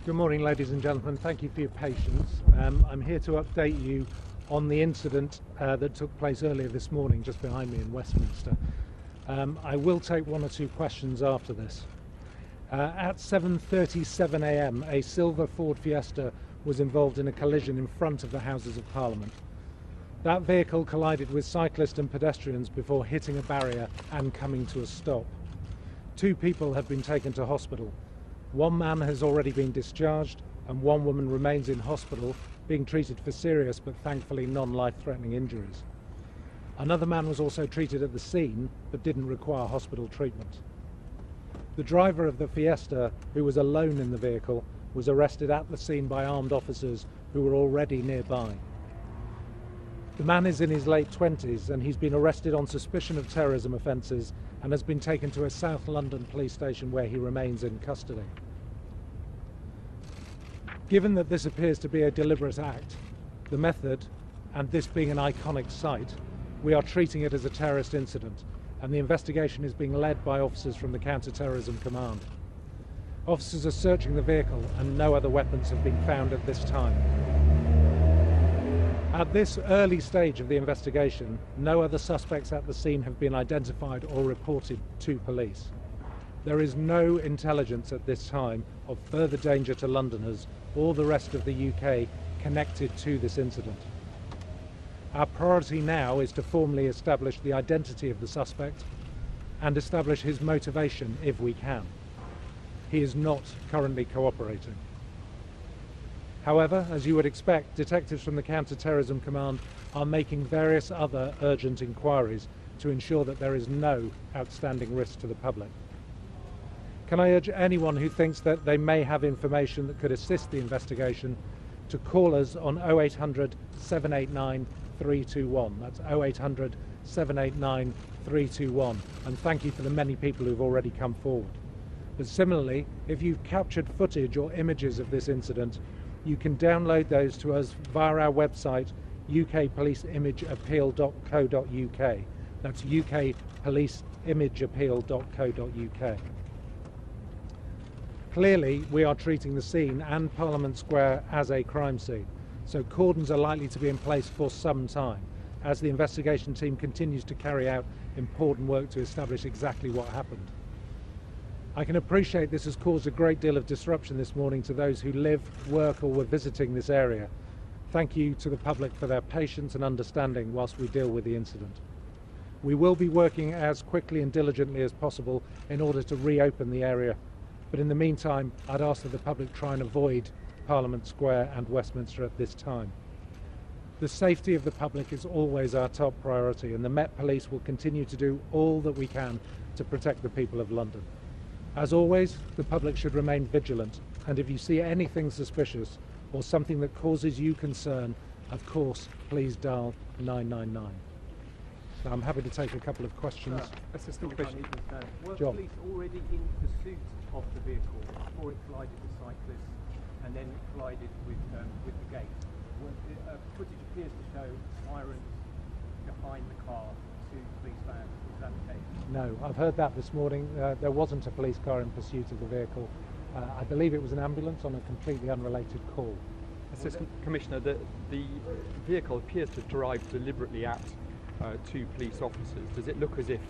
Good morning, ladies and gentlemen. Thank you for your patience. I'm here to update you on the incident that took place earlier this morning just behind me in Westminster. I will take one or two questions after this. At 7:37 a.m, a silver Ford Fiesta was involved in a collision in front of the Houses of Parliament. That vehicle collided with cyclists and pedestrians before hitting a barrier and coming to a stop. 2 people have been taken to hospital. 1 man has already been discharged and 1 woman remains in hospital being treated for serious but thankfully non-life-threatening injuries. Another man was also treated at the scene but didn't require hospital treatment. The driver of the Fiesta, who was alone in the vehicle, was arrested at the scene by armed officers who were already nearby. The man is in his late 20s and he's been arrested on suspicion of terrorism offences and has been taken to a South London police station where he remains in custody. Given that this appears to be a deliberate act, the method, and this being an iconic site, we are treating it as a terrorist incident, and the investigation is being led by officers from the Counter-Terrorism Command. Officers are searching the vehicle and no other weapons have been found at this time. At this early stage of the investigation, no other suspects at the scene have been identified or reported to police. There is no intelligence at this time of further danger to Londoners or the rest of the UK connected to this incident. Our priority now is to formally establish the identity of the suspect and establish his motivation if we can. He is not currently cooperating. However, as you would expect, detectives from the Counter-Terrorism Command are making various other urgent inquiries to ensure that there is no outstanding risk to the public. Can I urge anyone who thinks that they may have information that could assist the investigation to call us on 0800 789 321. That's 0800 789 321. And thank you for the many people who've already come forward. But similarly, if you've captured footage or images of this incident, you can download those to us via our website, ukpoliceimageappeal.co.uk. That's ukpoliceimageappeal.co.uk. Clearly, we are treating the scene and Parliament Square as a crime scene, so cordons are likely to be in place for some time as the investigation team continues to carry out important work to establish exactly what happened. I can appreciate this has caused a great deal of disruption this morning to those who live, work or were visiting this area. Thank you to the public for their patience and understanding whilst we deal with the incident. We will be working as quickly and diligently as possible in order to reopen the area, but in the meantime I'd ask that the public try and avoid Parliament Square and Westminster at this time. The safety of the public is always our top priority and the Met Police will continue to do all that we can to protect the people of London. As always, the public should remain vigilant, and if you see anything suspicious or something that causes you concern, of course, please dial 999. So I'm happy to take a couple of questions. Assistant Commissioner, were John. police already in pursuit of the vehicle before it collided with cyclists and then collided with the gate? Footage appears to show sirens behind the car, 2 police vans. Is that the case? No, I've heard that this morning. There wasn't a police car in pursuit of the vehicle. I believe it was an ambulance on a completely unrelated call. Assistant Commissioner, the vehicle appears to drive deliberately at 2 police officers. Does it look as if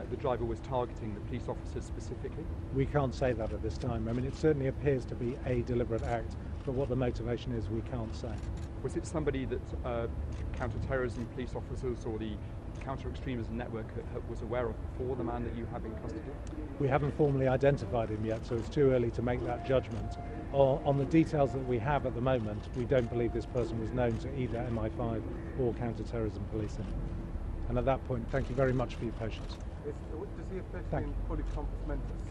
the driver was targeting the police officers specifically? We can't say that at this time. I mean, it certainly appears to be a deliberate act, but what the motivation is, we can't say. Was it somebody that counter-terrorism police officers or the counter-extremism network was aware of before, the man that you have in custody? We haven't formally identified him yet, so it's too early to make that judgment. On the details that we have at the moment, we don't believe this person was known to either MI5 or counter-terrorism policing. And at that point, thank you very much for your patience. Does he appear to be fully compass mentis?